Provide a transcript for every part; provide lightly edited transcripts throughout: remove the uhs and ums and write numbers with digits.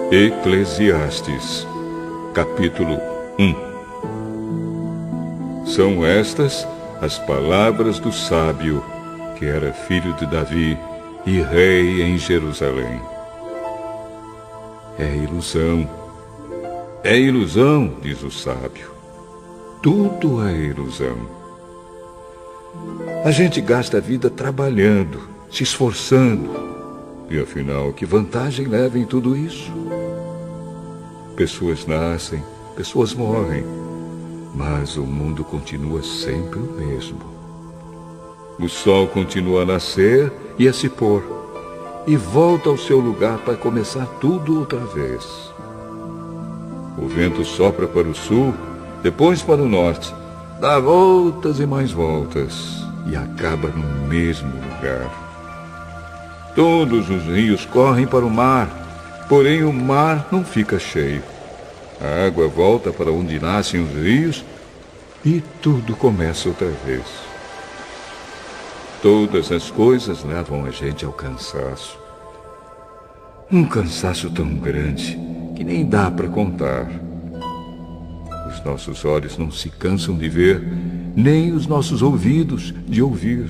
Eclesiastes, capítulo 1. São estas as palavras do sábio, que era filho de Davi e rei em Jerusalém. É ilusão, diz o sábio. Tudo é ilusão. A gente gasta a vida trabalhando, se esforçando. E afinal, que vantagem leva em tudo isso? Pessoas nascem, pessoas morrem, mas o mundo continua sempre o mesmo. O sol continua a nascer e a se pôr, e volta ao seu lugar para começar tudo outra vez. O vento sopra para o sul, depois para o norte, dá voltas e mais voltas, e acaba no mesmo lugar. Todos os rios correm para o mar, porém o mar não fica cheio. A água volta para onde nascem os rios e tudo começa outra vez. Todas as coisas levam a gente ao cansaço. Um cansaço tão grande que nem dá para contar. Os nossos olhos não se cansam de ver, nem os nossos ouvidos de ouvir.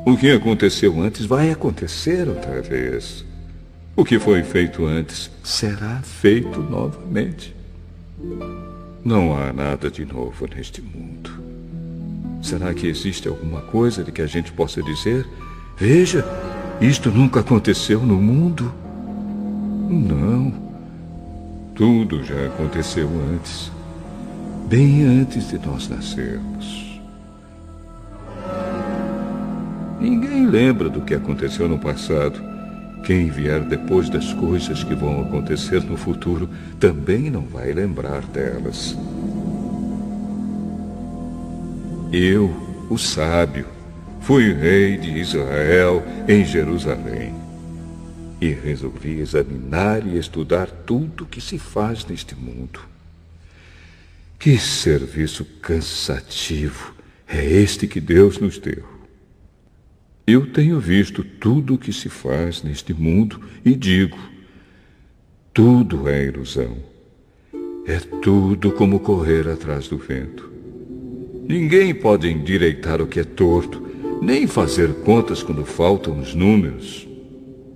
O que aconteceu antes vai acontecer outra vez. O que foi feito antes será feito novamente. Não há nada de novo neste mundo. Será que existe alguma coisa de que a gente possa dizer: veja, isto nunca aconteceu no mundo? Não. Tudo já aconteceu antes, bem antes de nós nascermos. Ninguém lembra do que aconteceu no passado. Quem vier depois das coisas que vão acontecer no futuro também não vai lembrar delas. Eu, o sábio, fui rei de Israel em Jerusalém e resolvi examinar e estudar tudo que se faz neste mundo. Que serviço cansativo é este que Deus nos deu. Eu tenho visto tudo o que se faz neste mundo e digo: tudo é ilusão. É tudo como correr atrás do vento. Ninguém pode endireitar o que é torto, nem fazer contas quando faltam os números.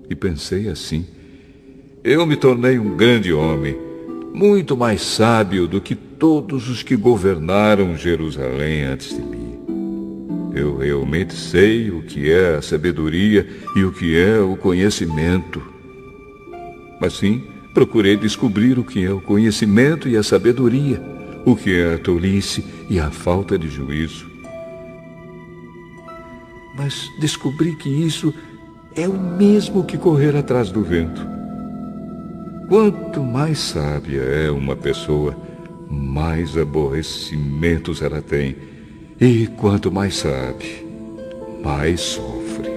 E pensei assim: eu me tornei um grande homem, muito mais sábio do que todos os que governaram Jerusalém antes de mim. Eu realmente sei o que é a sabedoria e o que é o conhecimento. Assim, procurei descobrir o que é o conhecimento e a sabedoria, o que é a tolice e a falta de juízo. Mas descobri que isso é o mesmo que correr atrás do vento. Quanto mais sábia é uma pessoa, mais aborrecimentos ela tem. E quanto mais sabe, mais sofre.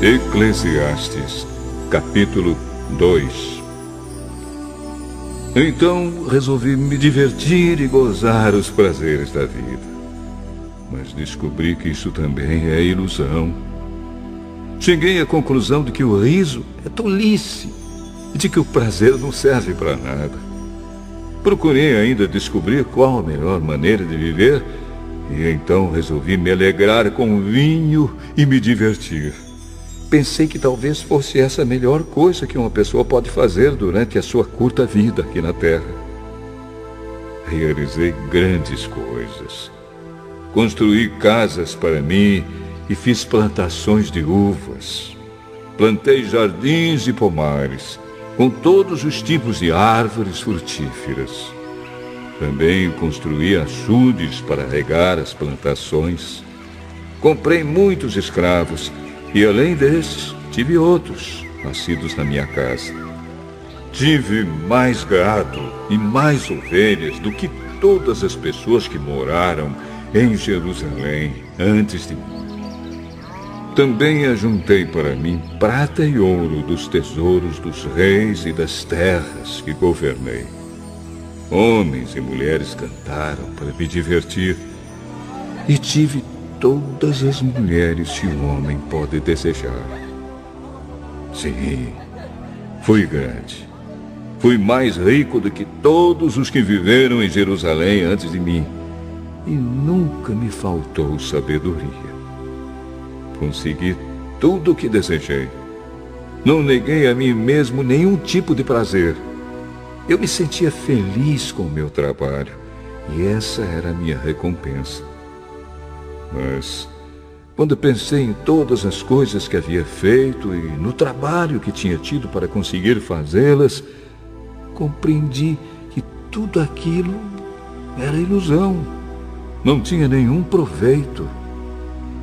Eclesiastes, capítulo 2. Então resolvi me divertir e gozar os prazeres da vida. Mas descobri que isso também é ilusão. Cheguei à conclusão de que o riso é tolice e de que o prazer não serve para nada. Procurei ainda descobrir qual a melhor maneira de viver e então resolvi me alegrar com vinho e me divertir. Pensei que talvez fosse essa a melhor coisa que uma pessoa pode fazer durante a sua curta vida aqui na Terra. Realizei grandes coisas. Construí casas para mim e fiz plantações de uvas. Plantei jardins e pomares, com todos os tipos de árvores frutíferas. Também construí açudes para regar as plantações. Comprei muitos escravos e, além desses, tive outros, nascidos na minha casa. Tive mais gado e mais ovelhas do que todas as pessoas que moraram em Jerusalém antes de mim. Também ajuntei para mim prata e ouro dos tesouros dos reis e das terras que governei. Homens e mulheres cantaram para me divertir e tive todas as mulheres que um homem pode desejar. Sim, fui grande. Fui mais rico do que todos os que viveram em Jerusalém antes de mim. E nunca me faltou sabedoria. Consegui tudo o que desejei. Não neguei a mim mesmo nenhum tipo de prazer. Eu me sentia feliz com o meu trabalho, e essa era a minha recompensa. Mas, quando pensei em todas as coisas que havia feito e no trabalho que tinha tido para conseguir fazê-las, compreendi que tudo aquilo era ilusão. Não tinha nenhum proveito.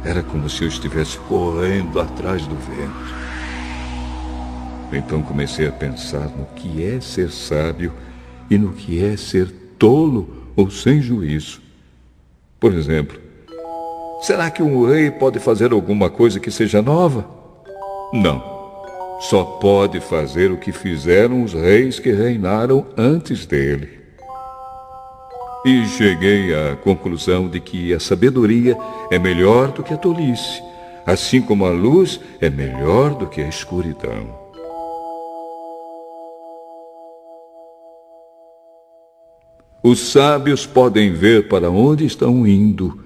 Era como se eu estivesse correndo atrás do vento. Então comecei a pensar no que é ser sábio e no que é ser tolo ou sem juízo. Por exemplo, será que um rei pode fazer alguma coisa que seja nova? Não. Só pode fazer o que fizeram os reis que reinaram antes dele. E cheguei à conclusão de que a sabedoria é melhor do que a tolice, assim como a luz é melhor do que a escuridão. Os sábios podem ver para onde estão indo,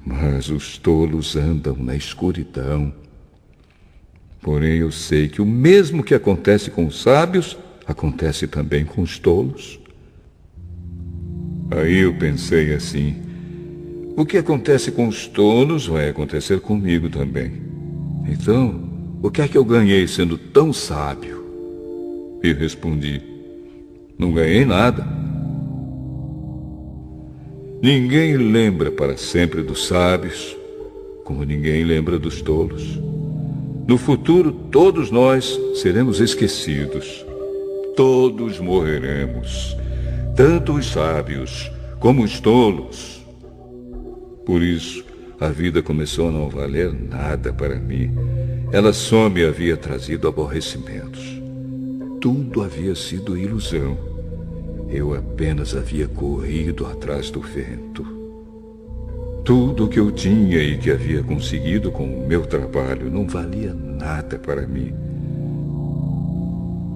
mas os tolos andam na escuridão. Porém, eu sei que o mesmo que acontece com os sábios, acontece também com os tolos. Aí eu pensei assim, o que acontece com os tolos vai acontecer comigo também. Então, o que é que eu ganhei sendo tão sábio? E respondi, não ganhei nada. Ninguém lembra para sempre dos sábios, como ninguém lembra dos tolos. No futuro, todos nós seremos esquecidos. Todos morreremos. Tanto os sábios como os tolos. Por isso, a vida começou a não valer nada para mim. Ela só me havia trazido aborrecimentos. Tudo havia sido ilusão. Eu apenas havia corrido atrás do vento. Tudo o que eu tinha e que havia conseguido com o meu trabalho não valia nada para mim.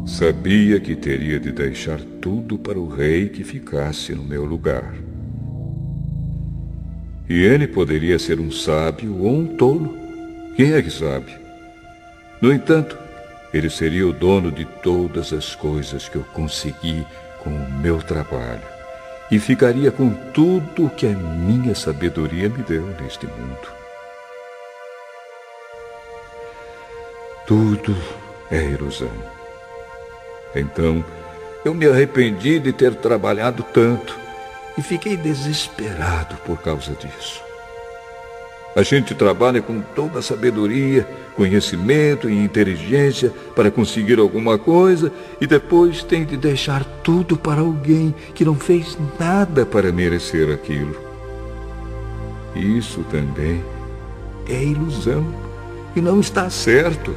Sabia que teria de deixar tudo para o rei que ficasse no meu lugar. E ele poderia ser um sábio ou um tolo. Quem é que sabe? No entanto, ele seria o dono de todas as coisas que eu consegui com o meu trabalho e ficaria com tudo o que a minha sabedoria me deu neste mundo. Tudo é ilusão. Então, eu me arrependi de ter trabalhado tanto e fiquei desesperado por causa disso. A gente trabalha com toda a sabedoria, conhecimento e inteligência para conseguir alguma coisa e depois tem de deixar tudo para alguém que não fez nada para merecer aquilo. Isso também é ilusão. e não está certo.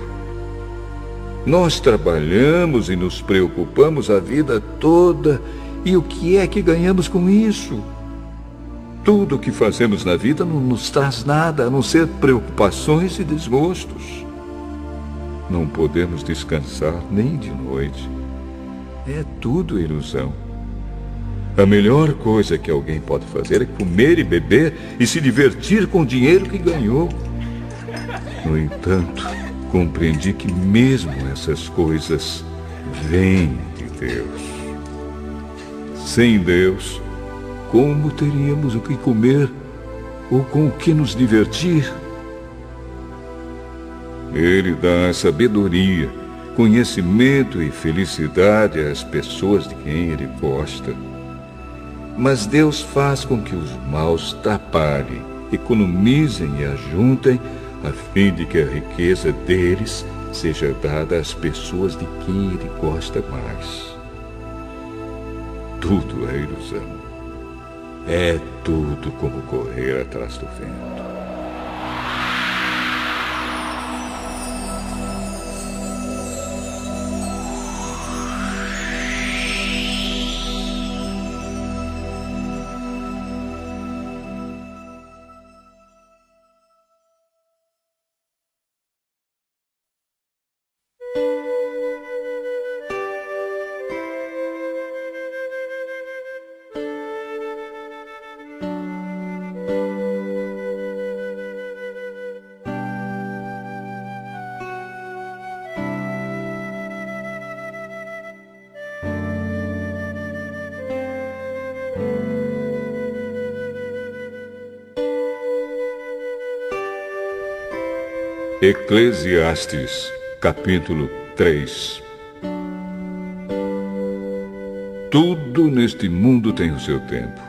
Nós trabalhamos e nos preocupamos a vida toda, e o que é que ganhamos com isso? Tudo o que fazemos na vida não nos traz nada, a não ser preocupações e desgostos. Não podemos descansar nem de noite. É tudo ilusão. A melhor coisa que alguém pode fazer é comer e beber e se divertir com o dinheiro que ganhou. No entanto, compreendi que mesmo essas coisas vêm de Deus. Sem Deus, como teríamos o que comer ou com o que nos divertir? Ele dá sabedoria, conhecimento e felicidade às pessoas de quem Ele gosta. Mas Deus faz com que os maus trabalhem, economizem e ajuntem, a fim de que a riqueza deles seja dada às pessoas de quem Ele gosta mais. Tudo é ilusão. É tudo como correr atrás do vento. Eclesiastes, capítulo 3. Tudo neste mundo tem o seu tempo.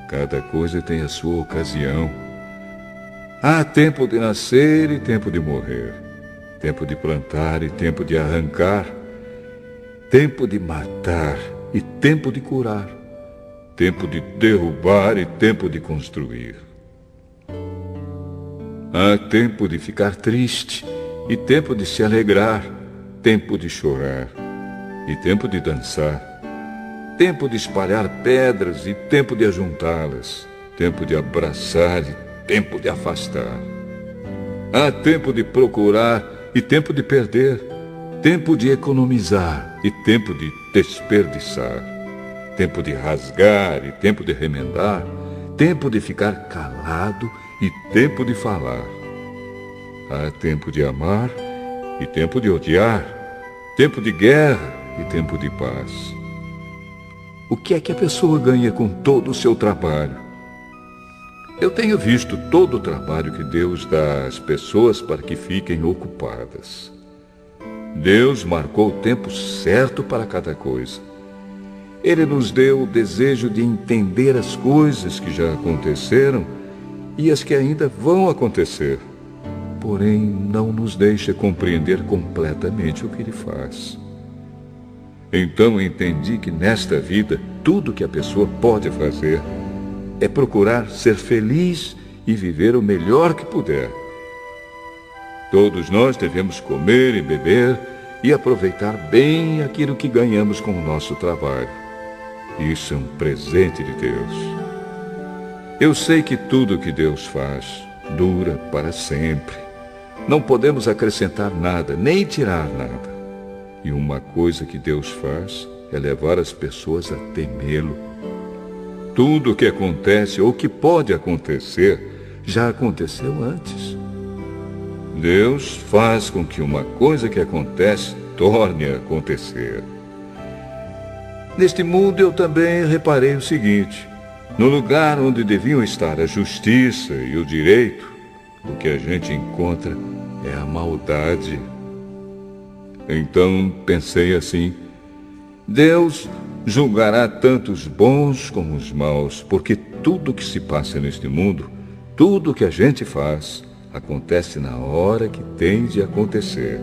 Cada coisa tem a sua ocasião. Há tempo de nascer e tempo de morrer. Tempo de plantar e tempo de arrancar. Tempo de matar e tempo de curar. Tempo de derrubar e tempo de construir. Há tempo de ficar triste e tempo de se alegrar, tempo de chorar e tempo de dançar, tempo de espalhar pedras e tempo de ajuntá-las, tempo de abraçar e tempo de afastar. Há tempo de procurar e tempo de perder, tempo de economizar e tempo de desperdiçar, tempo de rasgar e tempo de remendar, tempo de ficar calado e tempo de falar. Há tempo de amar e tempo de odiar, tempo de guerra e tempo de paz. O que é que a pessoa ganha com todo o seu trabalho? Eu tenho visto todo o trabalho que Deus dá às pessoas para que fiquem ocupadas. Deus marcou o tempo certo para cada coisa. Ele nos deu o desejo de entender as coisas que já aconteceram e as que ainda vão acontecer. Porém, não nos deixa compreender completamente o que Ele faz. Então entendi que nesta vida, tudo que a pessoa pode fazer é procurar ser feliz e viver o melhor que puder. Todos nós devemos comer e beber e aproveitar bem aquilo que ganhamos com o nosso trabalho. Isso é um presente de Deus. Eu sei que tudo o que Deus faz dura para sempre. Não podemos acrescentar nada, nem tirar nada. E uma coisa que Deus faz é levar as pessoas a temê-lo. Tudo o que acontece ou que pode acontecer já aconteceu antes. Deus faz com que uma coisa que acontece torne a acontecer. Neste mundo eu também reparei o seguinte: no lugar onde deviam estar a justiça e o direito, o que a gente encontra é a maldade. Então pensei assim: Deus julgará tanto os bons como os maus, porque tudo que se passa neste mundo, tudo que a gente faz, acontece na hora que tem de acontecer.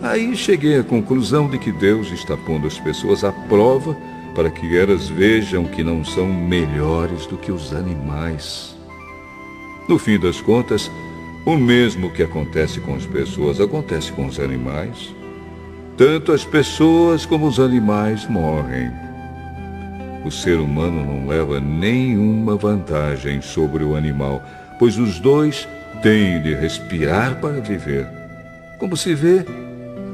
Aí cheguei à conclusão de que Deus está pondo as pessoas à prova para que elas vejam que não são melhores do que os animais. No fim das contas, O mesmo que acontece com as pessoas acontece com os animais. Tanto as pessoas como os animais morrem. O ser humano não leva nenhuma vantagem sobre o animal, pois os dois têm de respirar para viver. Como se vê,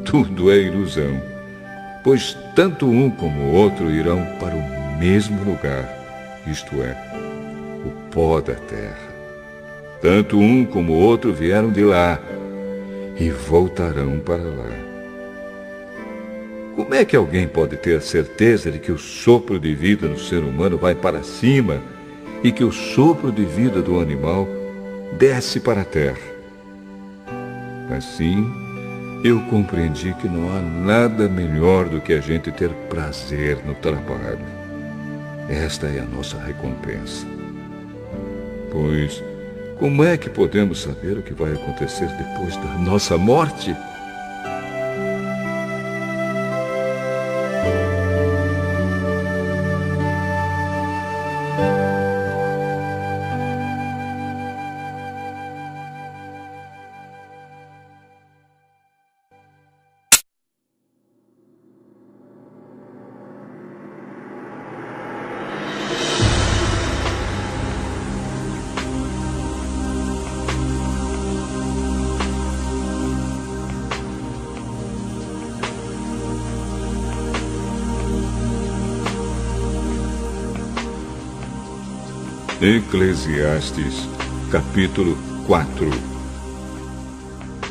tudo é ilusão, pois tanto um como o outro irão para o mesmo lugar, isto é, o pó da terra. Tanto um como o outro vieram de lá e voltarão para lá. Como é que alguém pode ter a certeza de que o sopro de vida do ser humano vai para cima e que o sopro de vida do animal desce para a terra? Assim, eu compreendi que não há nada melhor do que a gente ter prazer no trabalho. Esta é a nossa recompensa. Pois, como é que podemos saber o que vai acontecer depois da nossa morte? Eclesiastes, capítulo 4.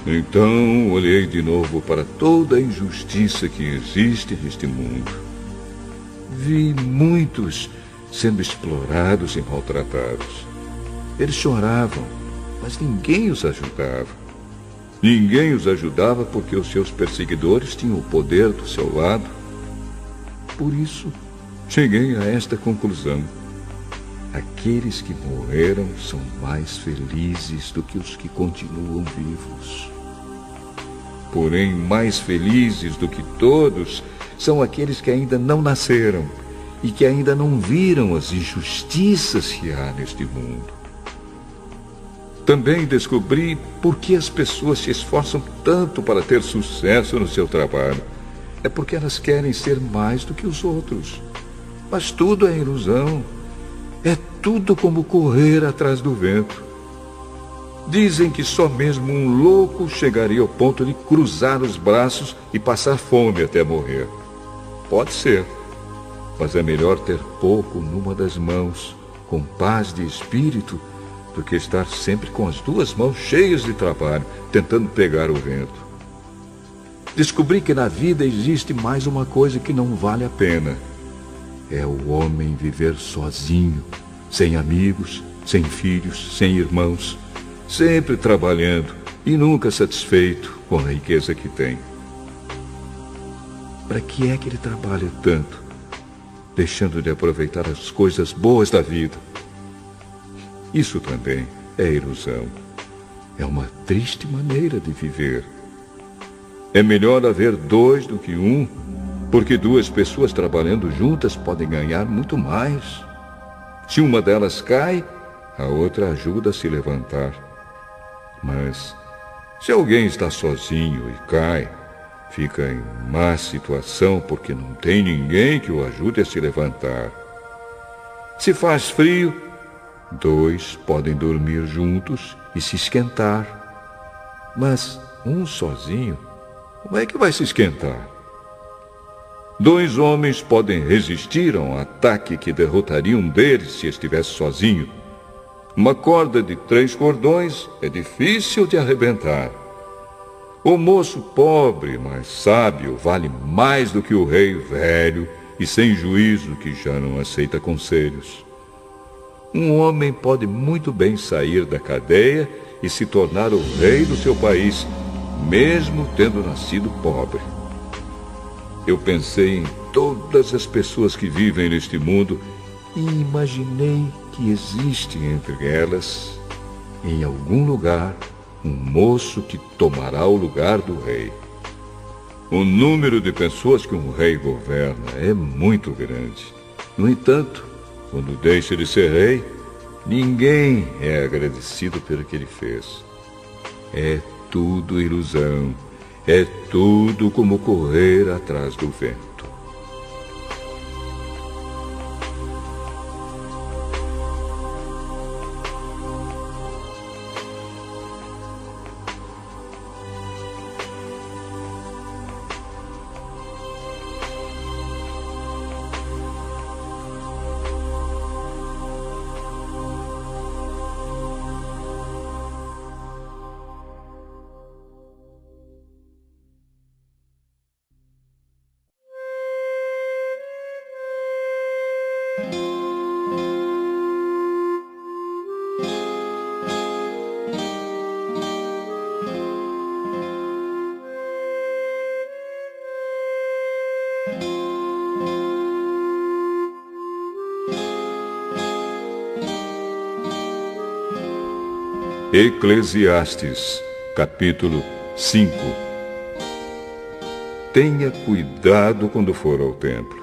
Então olhei de novo para toda a injustiça que existe neste mundo. Vi muitos sendo explorados e maltratados. Eles choravam, mas ninguém os ajudava. Ninguém os ajudava porque os seus perseguidores tinham o poder do seu lado. Por isso, cheguei a esta conclusão. Aqueles que morreram são mais felizes do que os que continuam vivos. Porém, mais felizes do que todos são aqueles que ainda não nasceram e que ainda não viram as injustiças que há neste mundo. Também descobri por que as pessoas se esforçam tanto para ter sucesso no seu trabalho. É porque elas querem ser mais do que os outros. Mas tudo é ilusão. É tudo como correr atrás do vento. Dizem que só mesmo um louco chegaria ao ponto de cruzar os braços e passar fome até morrer. Pode ser, mas é melhor ter pouco numa das mãos, com paz de espírito, do que estar sempre com as duas mãos cheias de trabalho, tentando pegar o vento. Descobri que na vida existe mais uma coisa que não vale a pena. É o homem viver sozinho, sem amigos, sem filhos, sem irmãos, sempre trabalhando e nunca satisfeito com a riqueza que tem. Para que é que ele trabalha tanto, deixando de aproveitar as coisas boas da vida? Isso também é ilusão. É uma triste maneira de viver. É melhor haver dois do que um, porque duas pessoas trabalhando juntas podem ganhar muito mais. Se uma delas cai, a outra ajuda a se levantar. Mas, se alguém está sozinho e cai, fica em má situação porque não tem ninguém que o ajude a se levantar. Se faz frio, dois podem dormir juntos e se esquentar. Mas um sozinho, como é que vai se esquentar? Dois homens podem resistir a um ataque que derrotaria um deles se estivesse sozinho. Uma corda de 3 cordões é difícil de arrebentar. O moço pobre, mas sábio, vale mais do que o rei velho e sem juízo que já não aceita conselhos. Um homem pode muito bem sair da cadeia e se tornar o rei do seu país, mesmo tendo nascido pobre. Eu pensei em todas as pessoas que vivem neste mundo e imaginei que existe entre elas, em algum lugar, um moço que tomará o lugar do rei. O número de pessoas que um rei governa é muito grande. No entanto, quando deixa de ser rei, ninguém é agradecido pelo que ele fez. É tudo ilusão. É tudo como correr atrás do vento. Eclesiastes, capítulo 5. Tenha cuidado quando for ao templo.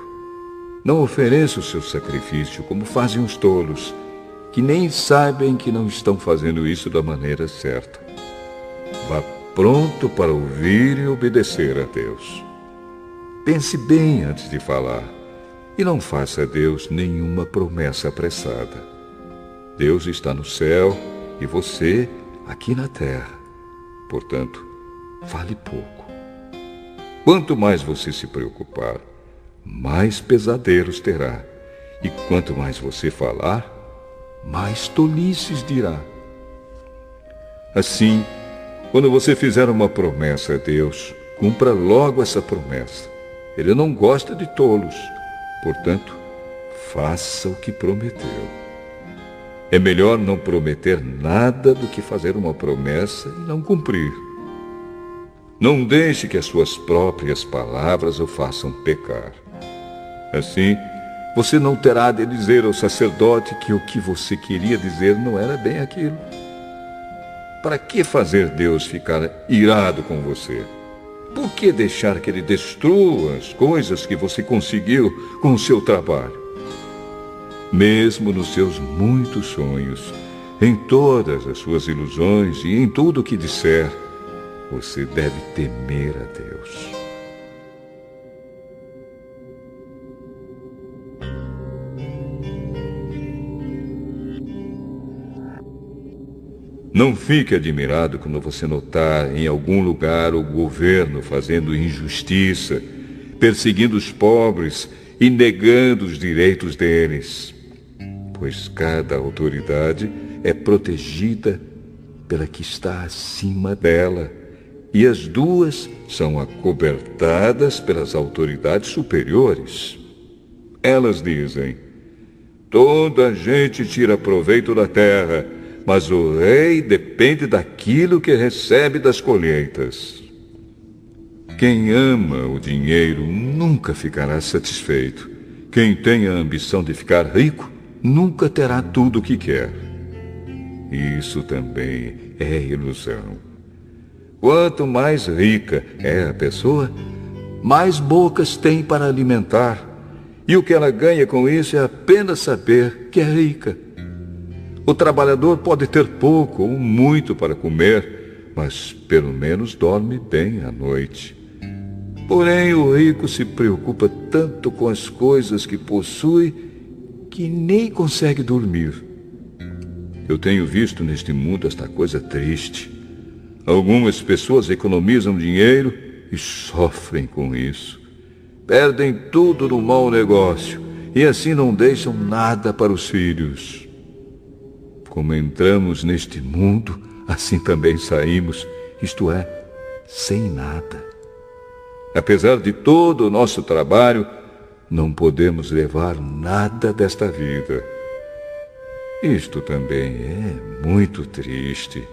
Não ofereça o seu sacrifício como fazem os tolos, que nem sabem que não estão fazendo isso da maneira certa. Vá pronto para ouvir e obedecer a Deus. Pense bem antes de falar e não faça a Deus nenhuma promessa apressada. Deus está no céu e você aqui na terra. Portanto, fale pouco. Quanto mais você se preocupar, mais pesadelos terá. E quanto mais você falar, mais tolices dirá. Assim, quando você fizer uma promessa a Deus, cumpra logo essa promessa. Ele não gosta de tolos. Portanto, faça o que prometeu. É melhor não prometer nada do que fazer uma promessa e não cumprir. Não deixe que as suas próprias palavras o façam pecar. Assim, você não terá de dizer ao sacerdote que o que você queria dizer não era bem aquilo. Para que fazer Deus ficar irado com você? Por que deixar que Ele destrua as coisas que você conseguiu com o seu trabalho? Mesmo nos seus muitos sonhos, em todas as suas ilusões e em tudo o que disser, você deve temer a Deus. Não fique admirado quando você notar em algum lugar o governo fazendo injustiça, perseguindo os pobres e negando os direitos deles. Pois cada autoridade é protegida pela que está acima dela, e as duas são acobertadas pelas autoridades superiores. Elas dizem: toda a gente tira proveito da terra, mas o rei depende daquilo que recebe das colheitas. Quem ama o dinheiro nunca ficará satisfeito. Quem tem a ambição de ficar rico nunca terá tudo o que quer. Isso também é ilusão. Quanto mais rica é a pessoa, mais bocas tem para alimentar. E o que ela ganha com isso é apenas saber que é rica. O trabalhador pode ter pouco ou muito para comer, mas pelo menos dorme bem à noite. Porém, o rico se preocupa tanto com as coisas que possui que nem consegue dormir. Eu tenho visto neste mundo esta coisa triste. Algumas pessoas economizam dinheiro e sofrem com isso. Perdem tudo no mau negócio e assim não deixam nada para os filhos. Como entramos neste mundo, assim também saímos, isto é, sem nada. Apesar de todo o nosso trabalho, não podemos levar nada desta vida. Isto também é muito triste.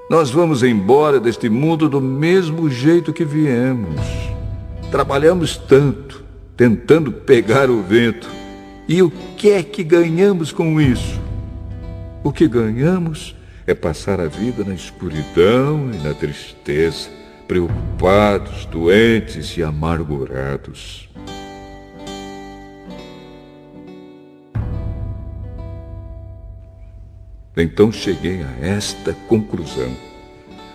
Nós vamos embora deste mundo do mesmo jeito que viemos. Trabalhamos tanto, tentando pegar o vento. E o que é que ganhamos com isso? O que ganhamos é passar a vida na escuridão e na tristeza, preocupados, doentes e amargurados. Então cheguei a esta conclusão.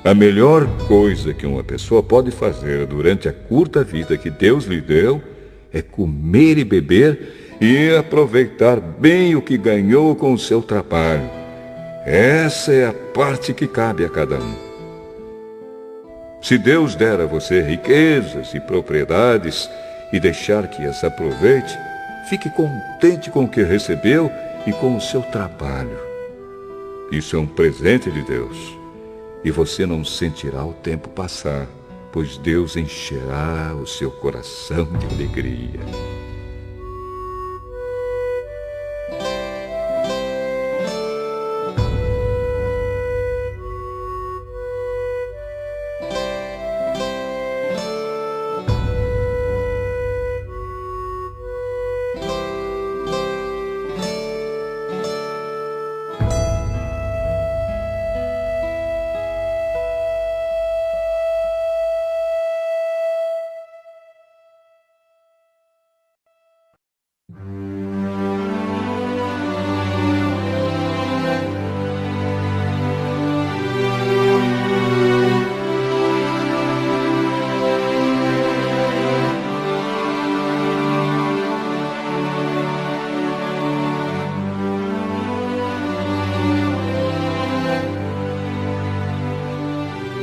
A melhor coisa que uma pessoa pode fazer durante a curta vida que Deus lhe deu é comer e beber e aproveitar bem o que ganhou com o seu trabalho. Essa é a parte que cabe a cada um. Se Deus der a você riquezas e propriedades e deixar que as aproveite, fique contente com o que recebeu e com o seu trabalho. Isso é um presente de Deus. E você não sentirá o tempo passar, pois Deus encherá o seu coração de alegria.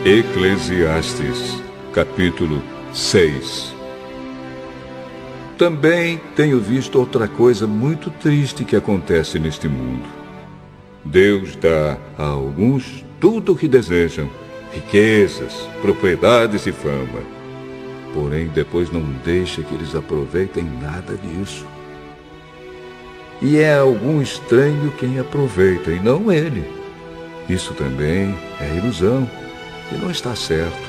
Eclesiastes, capítulo 6. Também tenho visto outra coisa muito triste que acontece neste mundo. Deus dá a alguns tudo o que desejam, riquezas, propriedades e fama. Porém, depois não deixa que eles aproveitem nada disso. E é algum estranho quem aproveita, e não ele. Isso também é ilusão. E não está certo.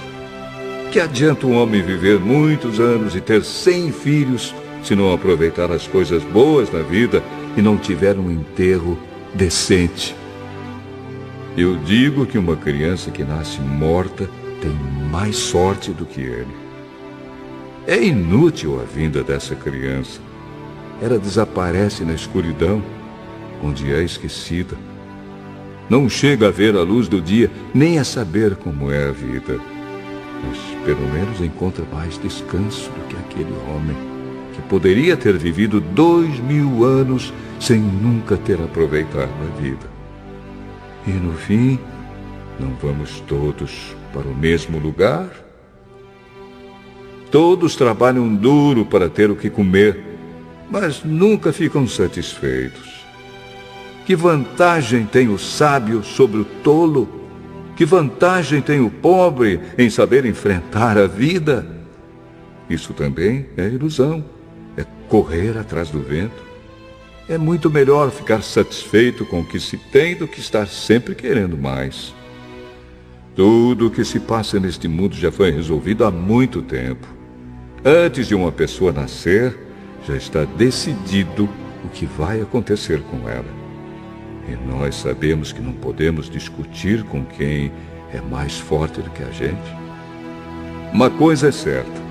Que adianta um homem viver muitos anos e ter 100 filhos se não aproveitar as coisas boas na vida e não tiver um enterro decente? Eu digo que uma criança que nasce morta tem mais sorte do que ele. É inútil a vinda dessa criança. Ela desaparece na escuridão, onde é esquecida. Não chega a ver a luz do dia, nem a saber como é a vida. Mas pelo menos encontra mais descanso do que aquele homem que poderia ter vivido 2000 anos sem nunca ter aproveitado a vida. E no fim, não vamos todos para o mesmo lugar? Todos trabalham duro para ter o que comer, mas nunca ficam satisfeitos. Que vantagem tem o sábio sobre o tolo? Que vantagem tem o pobre em saber enfrentar a vida? Isso também é ilusão, é correr atrás do vento. É muito melhor ficar satisfeito com o que se tem do que estar sempre querendo mais. Tudo o que se passa neste mundo já foi resolvido há muito tempo. Antes de uma pessoa nascer, já está decidido o que vai acontecer com ela. E nós sabemos que não podemos discutir com quem é mais forte do que a gente. Uma coisa é certa: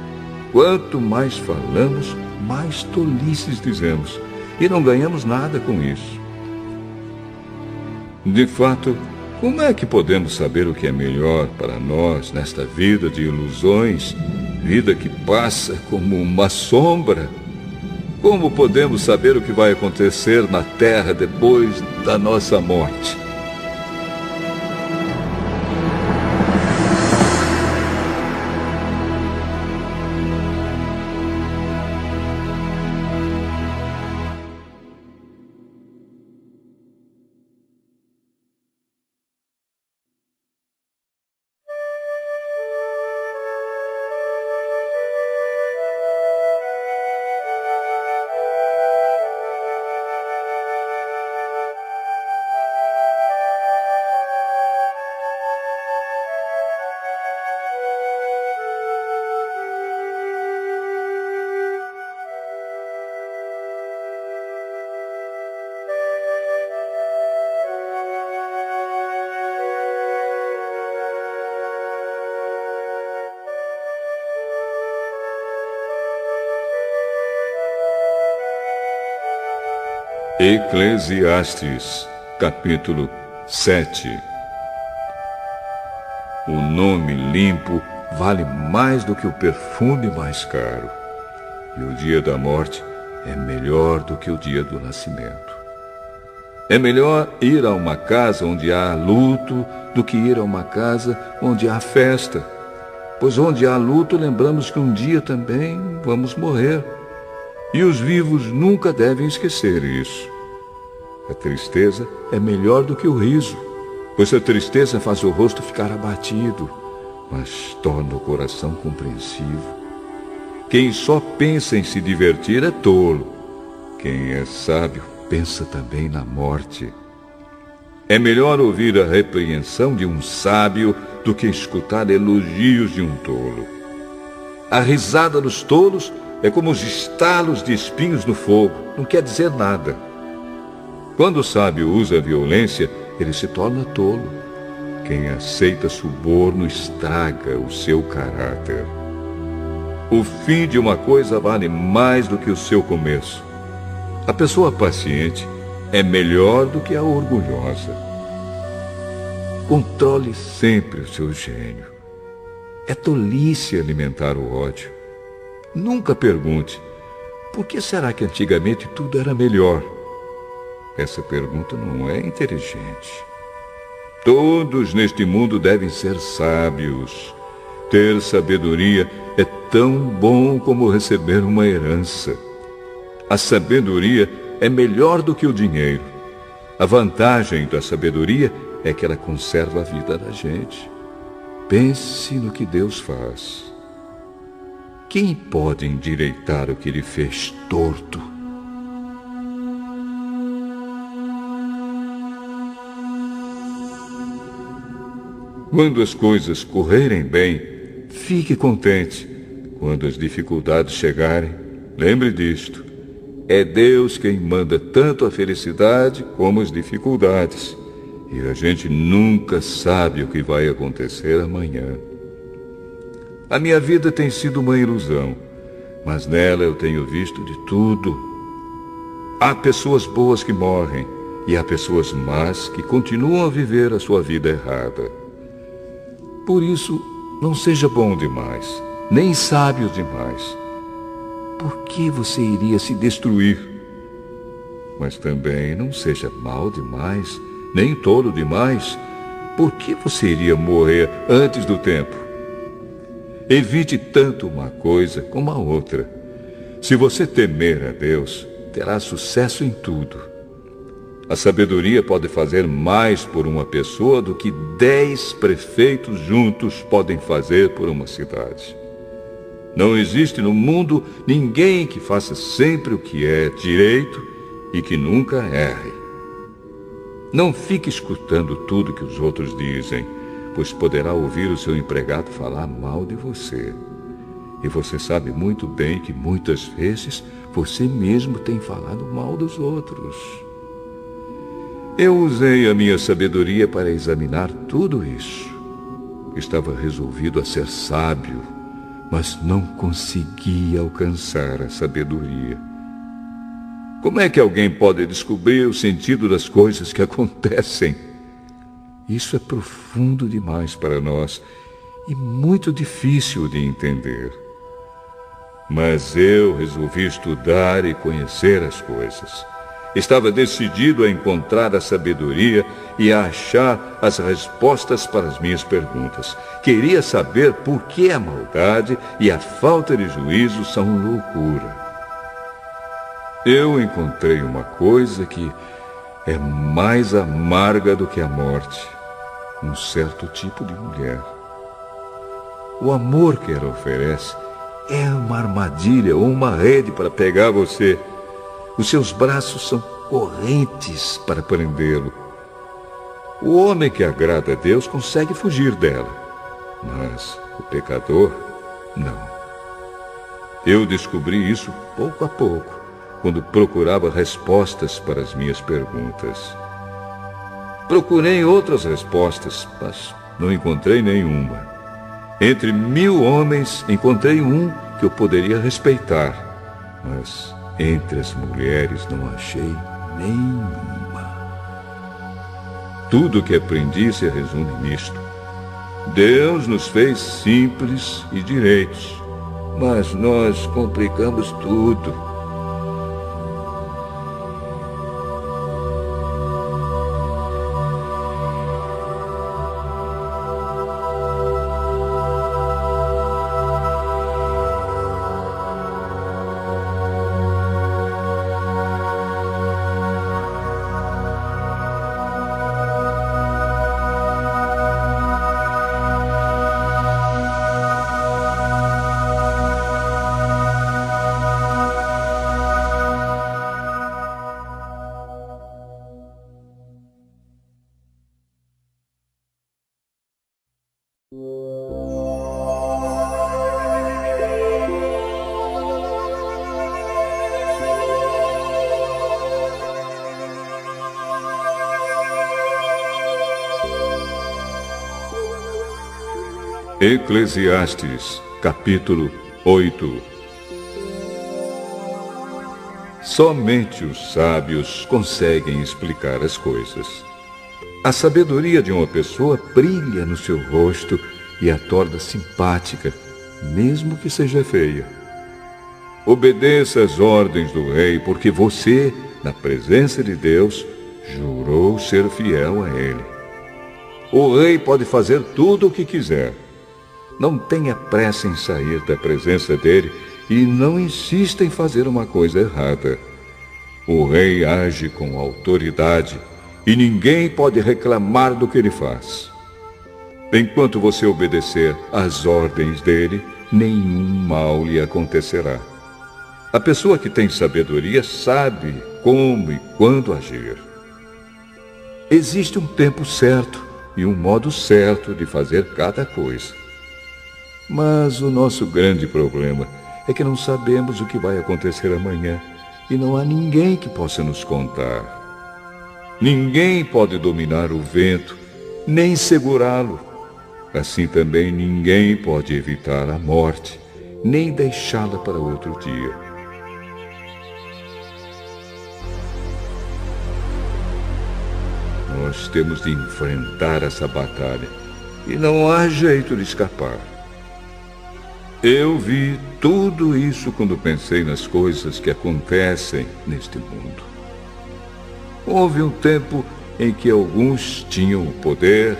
quanto mais falamos, mais tolices dizemos, e não ganhamos nada com isso. De fato, como é que podemos saber o que é melhor para nós nesta vida de ilusões, vida que passa como uma sombra? Como podemos saber o que vai acontecer na terra depois da nossa morte? Eclesiastes, capítulo 7. O nome limpo vale mais do que o perfume mais caro. E o dia da morte é melhor do que o dia do nascimento. É melhor ir a uma casa onde há luto do que ir a uma casa onde há festa. Pois onde há luto, lembramos que um dia também vamos morrer. E os vivos nunca devem esquecer isso. A tristeza é melhor do que o riso, pois a tristeza faz o rosto ficar abatido, mas torna o coração compreensivo. Quem só pensa em se divertir é tolo. Quem é sábio pensa também na morte. É melhor ouvir a repreensão de um sábio do que escutar elogios de um tolo. A risada dos tolos é como os estalos de espinhos no fogo, não quer dizer nada. Quando o sábio usa a violência, ele se torna tolo. Quem aceita suborno estraga o seu caráter. O fim de uma coisa vale mais do que o seu começo. A pessoa paciente é melhor do que a orgulhosa. Controle sempre o seu gênio. É tolice alimentar o ódio. Nunca pergunte, por que será que antigamente tudo era melhor? Essa pergunta não é inteligente. Todos neste mundo devem ser sábios. Ter sabedoria é tão bom como receber uma herança. A sabedoria é melhor do que o dinheiro. A vantagem da sabedoria é que ela conserva a vida da gente. Pense no que Deus faz. Quem pode endireitar o que ele fez torto? Quando as coisas correrem bem, fique contente. Quando as dificuldades chegarem, lembre disto. É Deus quem manda tanto a felicidade como as dificuldades. E a gente nunca sabe o que vai acontecer amanhã. A minha vida tem sido uma ilusão, mas nela eu tenho visto de tudo. Há pessoas boas que morrem e há pessoas más que continuam a viver a sua vida errada. Por isso, não seja bom demais, nem sábio demais. Por que você iria se destruir? Mas também não seja mau demais, nem tolo demais. Por que você iria morrer antes do tempo? Evite tanto uma coisa como a outra. Se você temer a Deus, terá sucesso em tudo. A sabedoria pode fazer mais por uma pessoa do que 10 prefeitos juntos podem fazer por uma cidade. Não existe no mundo ninguém que faça sempre o que é direito e que nunca erre. Não fique escutando tudo que os outros dizem, pois poderá ouvir o seu empregado falar mal de você. E você sabe muito bem que muitas vezes você mesmo tem falado mal dos outros. Eu usei a minha sabedoria para examinar tudo isso. Estava resolvido a ser sábio, mas não conseguia alcançar a sabedoria. Como é que alguém pode descobrir o sentido das coisas que acontecem? Isso é profundo demais para nós e muito difícil de entender. Mas eu resolvi estudar e conhecer as coisas. Estava decidido a encontrar a sabedoria e a achar as respostas para as minhas perguntas. Queria saber por que a maldade e a falta de juízo são loucura. Eu encontrei uma coisa que é mais amarga do que a morte. Um certo tipo de mulher. O amor que ela oferece é uma armadilha ou uma rede para pegar você. Os seus braços são correntes para prendê-lo. O homem que agrada a Deus consegue fugir dela, mas o pecador, não. Eu descobri isso pouco a pouco, quando procurava respostas para as minhas perguntas. Procurei outras respostas, mas não encontrei nenhuma. Entre 1000 homens, encontrei um que eu poderia respeitar, mas entre as mulheres não achei nenhuma. Tudo o que aprendi se resume nisto. Deus nos fez simples e direitos, mas nós complicamos tudo. Eclesiastes, capítulo 8. Somente os sábios conseguem explicar as coisas. A sabedoria de uma pessoa brilha no seu rosto e a torna simpática, mesmo que seja feia. Obedeça às ordens do rei, porque você, na presença de Deus, jurou ser fiel a ele. O rei pode fazer tudo o que quiser. Não tenha pressa em sair da presença dele e não insista em fazer uma coisa errada. O rei age com autoridade e ninguém pode reclamar do que ele faz. Enquanto você obedecer às ordens dele, nenhum mal lhe acontecerá. A pessoa que tem sabedoria sabe como e quando agir. Existe um tempo certo e um modo certo de fazer cada coisa. Mas o nosso grande problema é que não sabemos o que vai acontecer amanhã e não há ninguém que possa nos contar. Ninguém pode dominar o vento, nem segurá-lo. Assim também ninguém pode evitar a morte, nem deixá-la para outro dia. Nós temos de enfrentar essa batalha e não há jeito de escapar. Eu vi tudo isso quando pensei nas coisas que acontecem neste mundo. Houve um tempo em que alguns tinham o poder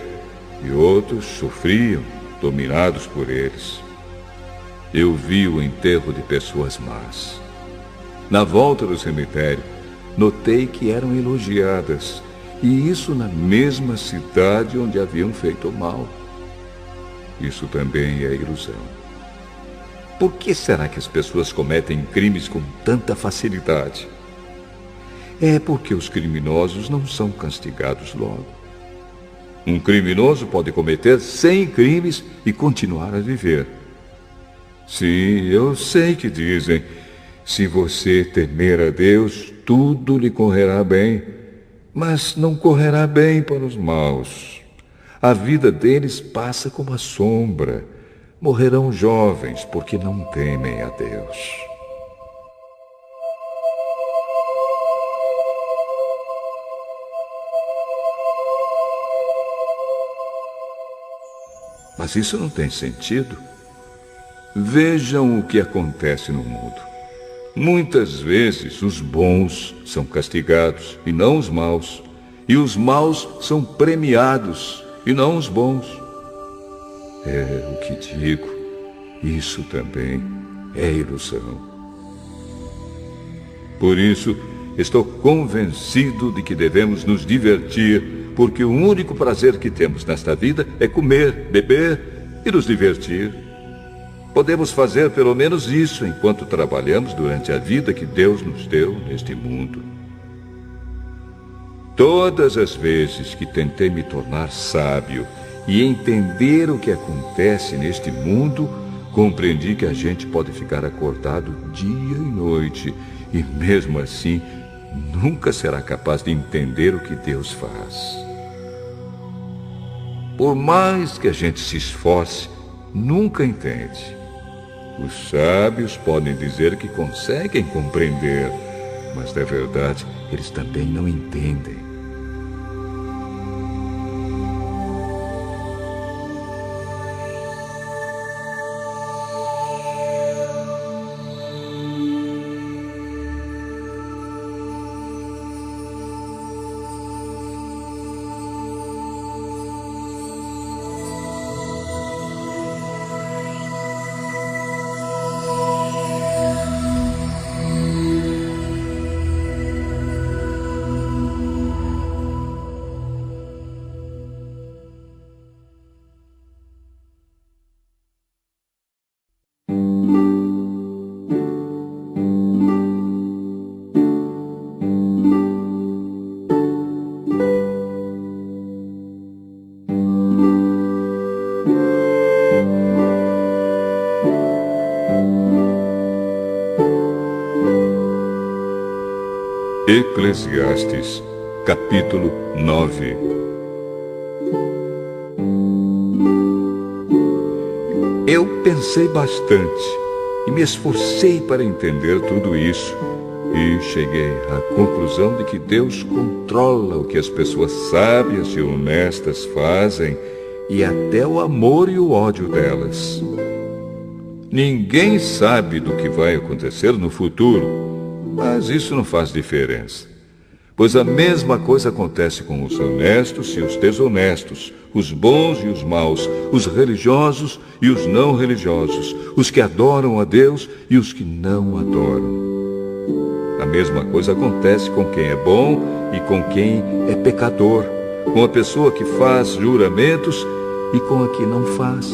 e outros sofriam, dominados por eles. Eu vi o enterro de pessoas más. Na volta do cemitério, notei que eram elogiadas, e isso na mesma cidade onde haviam feito mal. Isso também é ilusão. Por que será que as pessoas cometem crimes com tanta facilidade? É porque os criminosos não são castigados logo. Um criminoso pode cometer 100 crimes e continuar a viver. Sim, eu sei que dizem, se você temer a Deus, tudo lhe correrá bem, mas não correrá bem para os maus. A vida deles passa como a sombra. Morrerão jovens porque não temem a Deus. Mas isso não tem sentido. Vejam o que acontece no mundo. Muitas vezes os bons são castigados e não os maus, e os maus são premiados e não os bons. É o que digo, isso também é ilusão. Por isso, estou convencido de que devemos nos divertir, porque o único prazer que temos nesta vida é comer, beber e nos divertir. Podemos fazer pelo menos isso enquanto trabalhamos durante a vida que Deus nos deu neste mundo. Todas as vezes que tentei me tornar sábio e entender o que acontece neste mundo, compreendi que a gente pode ficar acordado dia e noite e, mesmo assim, nunca será capaz de entender o que Deus faz. Por mais que a gente se esforce, nunca entende. Os sábios podem dizer que conseguem compreender, mas, na verdade, eles também não entendem. Eclesiastes, capítulo 9. Eu pensei bastante e me esforcei para entender tudo isso e cheguei à conclusão de que Deus controla o que as pessoas sábias e honestas fazem e até o amor e o ódio delas. Ninguém sabe do que vai acontecer no futuro, mas isso não faz diferença. Pois a mesma coisa acontece com os honestos e os desonestos, os bons e os maus, os religiosos e os não religiosos, os que adoram a Deus e os que não adoram. A mesma coisa acontece com quem é bom e com quem é pecador, com a pessoa que faz juramentos e com a que não faz.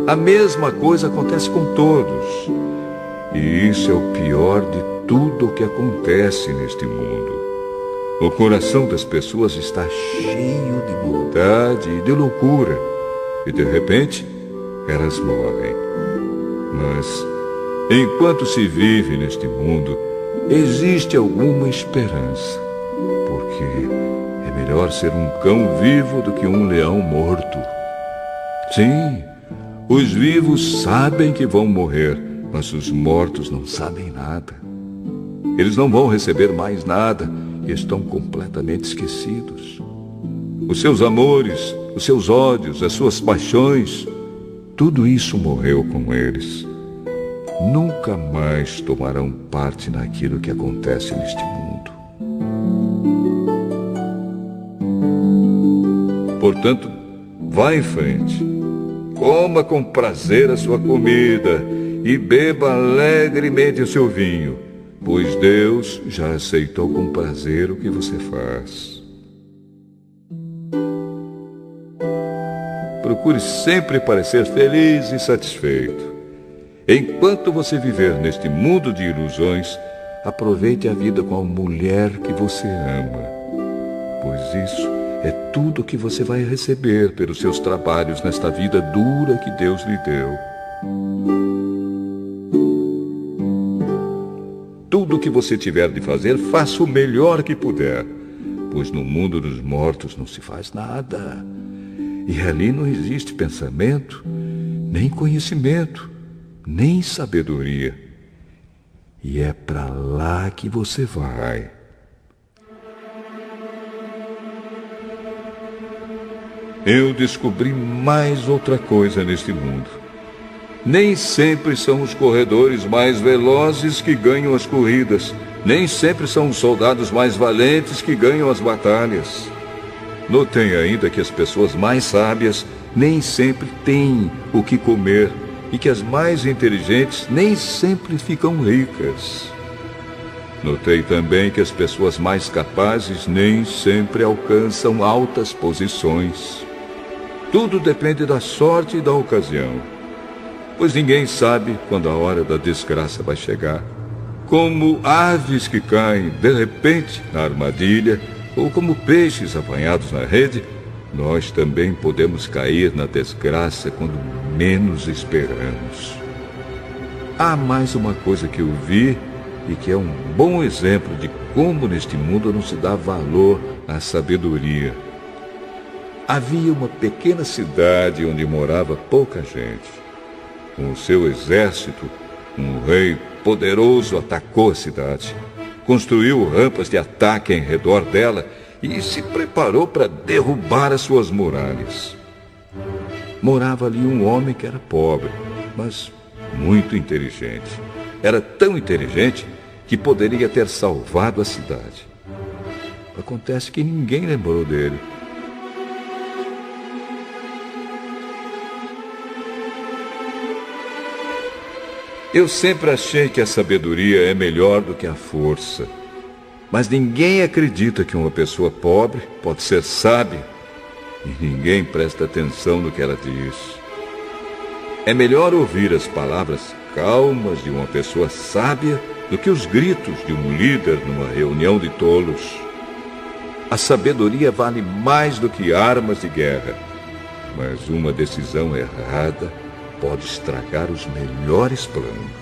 A mesma coisa acontece com todos. E isso é o pior de tudo o que acontece neste mundo. O coração das pessoas está cheio de maldade e de loucura, e de repente elas morrem. Mas, enquanto se vive neste mundo, existe alguma esperança, porque é melhor ser um cão vivo do que um leão morto. Sim, os vivos sabem que vão morrer, mas os mortos não sabem nada. Eles não vão receber mais nada e estão completamente esquecidos. Os seus amores, os seus ódios, as suas paixões, tudo isso morreu com eles. Nunca mais tomarão parte naquilo que acontece neste mundo. Portanto, vá em frente. Coma com prazer a sua comida e beba alegremente o seu vinho, pois Deus já aceitou com prazer o que você faz. Procure sempre parecer feliz e satisfeito. Enquanto você viver neste mundo de ilusões, aproveite a vida com a mulher que você ama, pois isso é tudo que você vai receber pelos seus trabalhos nesta vida dura que Deus lhe deu. Tudo o que você tiver de fazer, faça o melhor que puder, pois no mundo dos mortos não se faz nada. E ali não existe pensamento, nem conhecimento, nem sabedoria. E é para lá que você vai. Eu descobri mais outra coisa neste mundo. Nem sempre são os corredores mais velozes que ganham as corridas. Nem sempre são os soldados mais valentes que ganham as batalhas. Notei ainda que as pessoas mais sábias nem sempre têm o que comer e que as mais inteligentes nem sempre ficam ricas. Notei também que as pessoas mais capazes nem sempre alcançam altas posições. Tudo depende da sorte e da ocasião, pois ninguém sabe quando a hora da desgraça vai chegar. Como aves que caem de repente na armadilha, ou como peixes apanhados na rede, nós também podemos cair na desgraça quando menos esperamos. Há mais uma coisa que eu vi e que é um bom exemplo de como neste mundo não se dá valor à sabedoria. Havia uma pequena cidade onde morava pouca gente. Com o seu exército, um rei poderoso atacou a cidade, construiu rampas de ataque em redor dela e se preparou para derrubar as suas muralhas. Morava ali um homem que era pobre, mas muito inteligente. Era tão inteligente que poderia ter salvado a cidade. Acontece que ninguém lembrou dele. Eu sempre achei que a sabedoria é melhor do que a força. Mas ninguém acredita que uma pessoa pobre pode ser sábia. E ninguém presta atenção no que ela diz. É melhor ouvir as palavras calmas de uma pessoa sábia do que os gritos de um líder numa reunião de tolos. A sabedoria vale mais do que armas de guerra. Mas uma decisão errada pode estragar os melhores planos.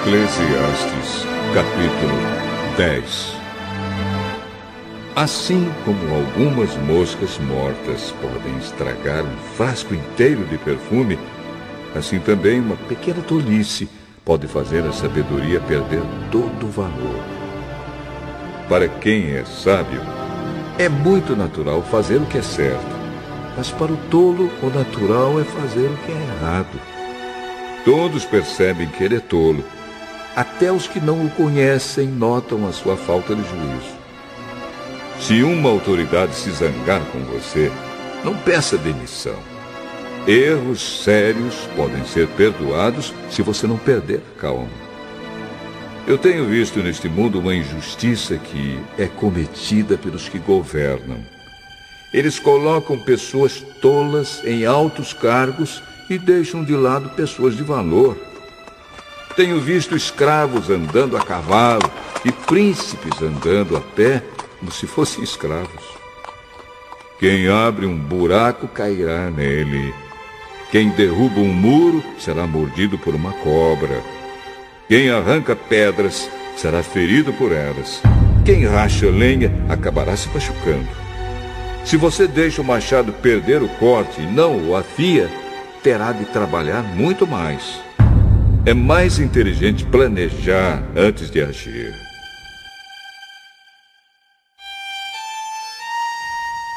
Eclesiastes, capítulo 10. Assim como algumas moscas mortas podem estragar um frasco inteiro de perfume, assim também uma pequena tolice pode fazer a sabedoria perder todo o valor. Para quem é sábio, é muito natural fazer o que é certo, mas para o tolo, o natural é fazer o que é errado. Todos percebem que ele é tolo. Até os que não o conhecem notam a sua falta de juízo. Se uma autoridade se zangar com você, não peça demissão. Erros sérios podem ser perdoados se você não perder a calma. Eu tenho visto neste mundo uma injustiça que é cometida pelos que governam. Eles colocam pessoas tolas em altos cargos e deixam de lado pessoas de valor. Tenho visto escravos andando a cavalo e príncipes andando a pé como se fossem escravos. Quem abre um buraco cairá nele. Quem derruba um muro será mordido por uma cobra. Quem arranca pedras será ferido por elas. Quem racha lenha acabará se machucando. Se você deixa o machado perder o corte e não o afia, terá de trabalhar muito mais. É mais inteligente planejar antes de agir.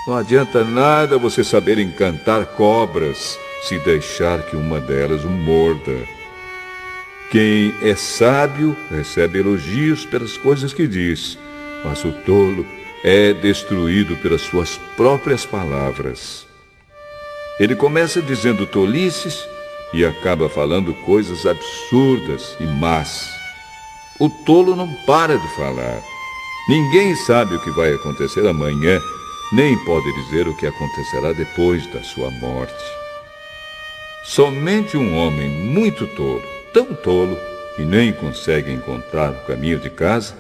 Não adianta nada você saber encantar cobras se deixar que uma delas o morda. Quem é sábio recebe elogios pelas coisas que diz, mas o tolo é destruído pelas suas próprias palavras. Ele começa dizendo tolices e acaba falando coisas absurdas e más. O tolo não para de falar. Ninguém sabe o que vai acontecer amanhã, nem pode dizer o que acontecerá depois da sua morte. Somente um homem muito tolo, tão tolo que nem consegue encontrar o caminho de casa,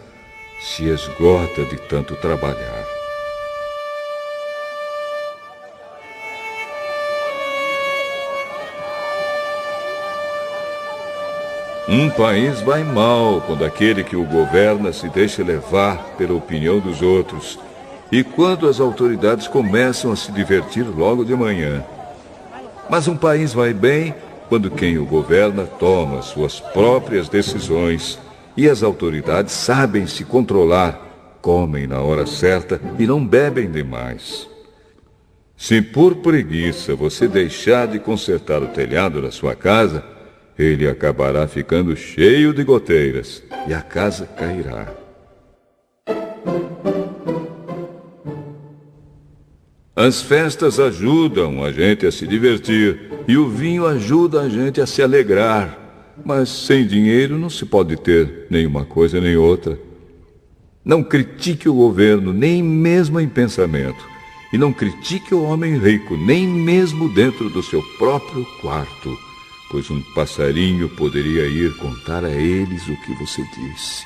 se esgota de tanto trabalhar. Um país vai mal quando aquele que o governa se deixa levar pela opinião dos outros e quando as autoridades começam a se divertir logo de manhã. Mas um país vai bem quando quem o governa toma suas próprias decisões e as autoridades sabem se controlar, comem na hora certa e não bebem demais. Se por preguiça você deixar de consertar o telhado da sua casa, ele acabará ficando cheio de goteiras e a casa cairá. As festas ajudam a gente a se divertir e o vinho ajuda a gente a se alegrar. Mas sem dinheiro não se pode ter nenhuma coisa nem outra. Não critique o governo, nem mesmo em pensamento. E não critique o homem rico, nem mesmo dentro do seu próprio quarto. Pois um passarinho poderia ir contar a eles o que você disse.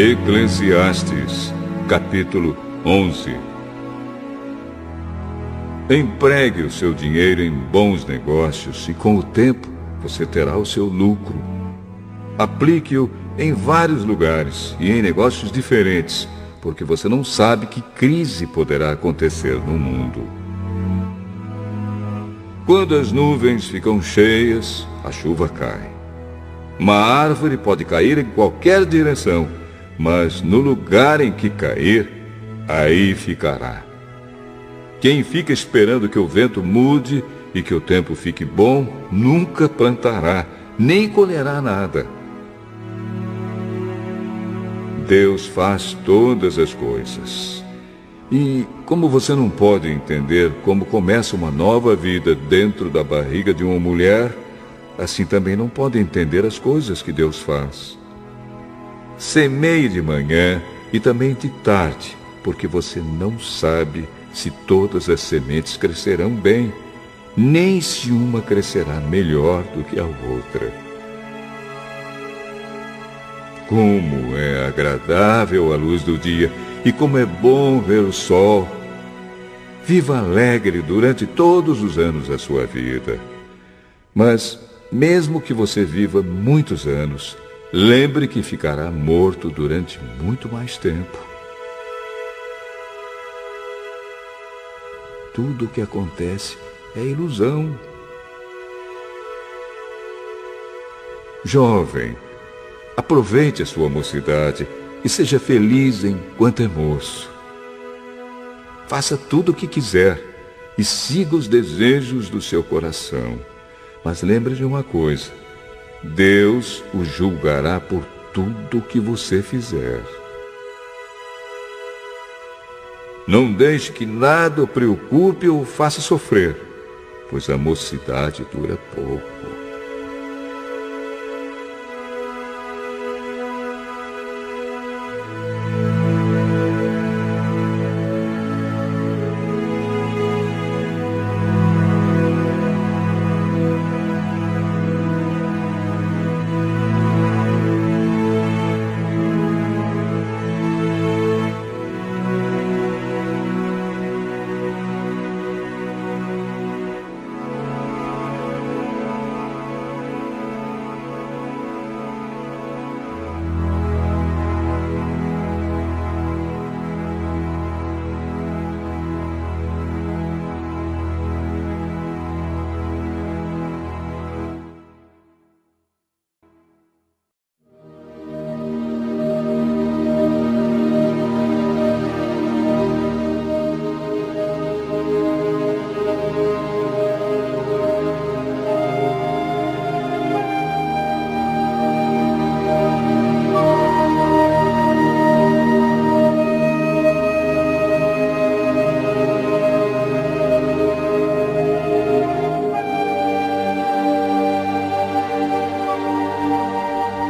Eclesiastes, capítulo 11. Empregue o seu dinheiro em bons negócios e com o tempo você terá o seu lucro. Aplique-o em vários lugares e em negócios diferentes, porque você não sabe que crise poderá acontecer no mundo. Quando as nuvens ficam cheias, a chuva cai. Uma árvore pode cair em qualquer direção, mas no lugar em que cair, aí ficará. Quem fica esperando que o vento mude e que o tempo fique bom, nunca plantará, nem colherá nada. Deus faz todas as coisas. E como você não pode entender como começa uma nova vida dentro da barriga de uma mulher, assim também não pode entender as coisas que Deus faz. Semeie de manhã e também de tarde, porque você não sabe se todas as sementes crescerão bem, nem se uma crescerá melhor do que a outra. Como é agradável a luz do dia e como é bom ver o sol. Viva alegre durante todos os anos da sua vida. Mas, mesmo que você viva muitos anos, lembre que ficará morto durante muito mais tempo. Tudo o que acontece é ilusão. Jovem, aproveite a sua mocidade e seja feliz enquanto é moço. Faça tudo o que quiser e siga os desejos do seu coração. Mas lembre de uma coisa: Deus o julgará por tudo o que você fizer. Não deixe que nada o preocupe ou o faça sofrer, pois a mocidade dura pouco.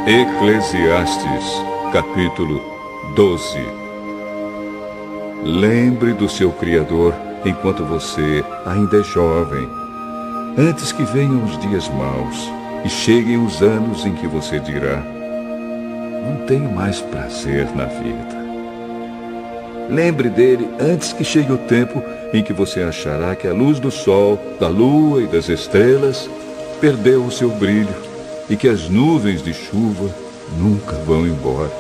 Eclesiastes, capítulo 12. Lembre do seu Criador enquanto você ainda é jovem, antes que venham os dias maus e cheguem os anos em que você dirá: não tenho mais prazer na vida. Lembre dele antes que chegue o tempo em que você achará que a luz do sol, da lua e das estrelas perdeu o seu brilho e que as nuvens de chuva nunca vão embora.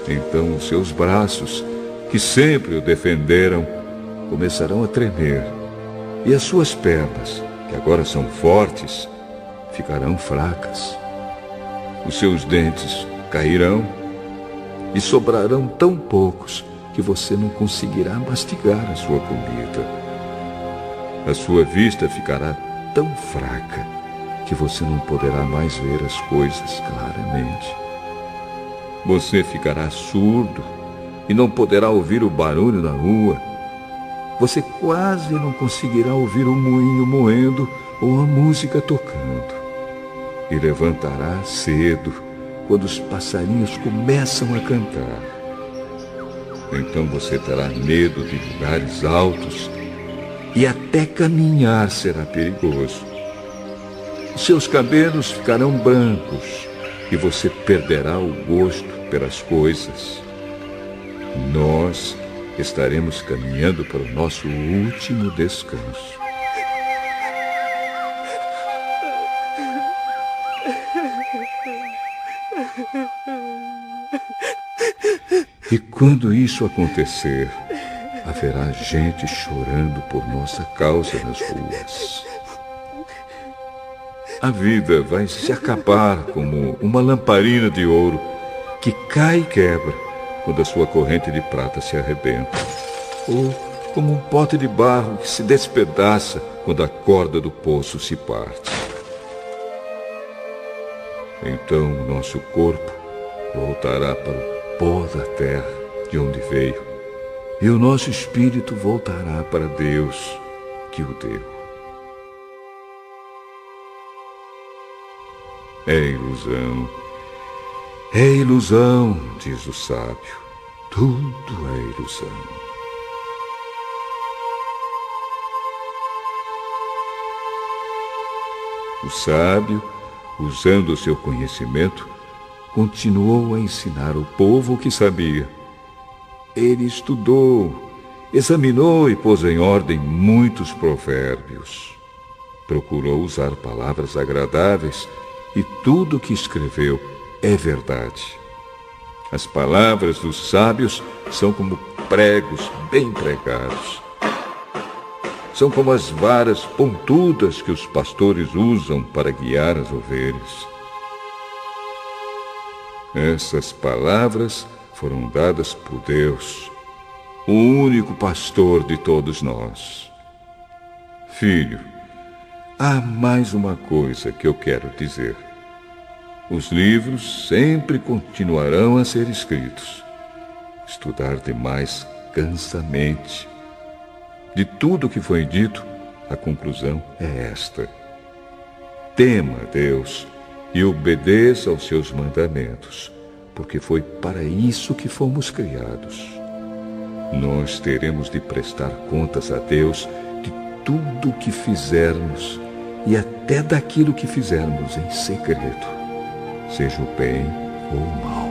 Então os seus braços, que sempre o defenderam, começarão a tremer, e as suas pernas, que agora são fortes, ficarão fracas. Os seus dentes cairão e sobrarão tão poucos que você não conseguirá mastigar a sua comida. A sua vista ficará tão fraca que você não poderá mais ver as coisas claramente. Você ficará surdo e não poderá ouvir o barulho da rua. Você quase não conseguirá ouvir o moinho moendo ou a música tocando. E levantará cedo quando os passarinhos começam a cantar. Então você terá medo de lugares altos e até caminhar será perigoso. Seus cabelos ficarão brancos e você perderá o gosto pelas coisas. Nós estaremos caminhando para o nosso último descanso. E quando isso acontecer, haverá gente chorando por nossa causa nas ruas. A vida vai se acabar como uma lamparina de ouro que cai e quebra quando a sua corrente de prata se arrebenta, ou como um pote de barro que se despedaça quando a corda do poço se parte. Então o nosso corpo voltará para o pó da terra de onde veio, e o nosso espírito voltará para Deus que o deu. É ilusão, diz o sábio, tudo é ilusão. O sábio, usando o seu conhecimento, continuou a ensinar o povo o que sabia. Ele estudou, examinou e pôs em ordem muitos provérbios. Procurou usar palavras agradáveis e tudo o que escreveu é verdade. As palavras dos sábios são como pregos bem pregados. São como as varas pontudas que os pastores usam para guiar as ovelhas. Essas palavras foram dadas por Deus, o único pastor de todos nós. Filho, há mais uma coisa que eu quero dizer. Os livros sempre continuarão a ser escritos. Estudar demais cansa a mente. De tudo o que foi dito, a conclusão é esta: tema a Deus e obedeça aos seus mandamentos, porque foi para isso que fomos criados. Nós teremos de prestar contas a Deus de tudo o que fizermos e até daquilo que fizermos em segredo, seja o bem ou o mal.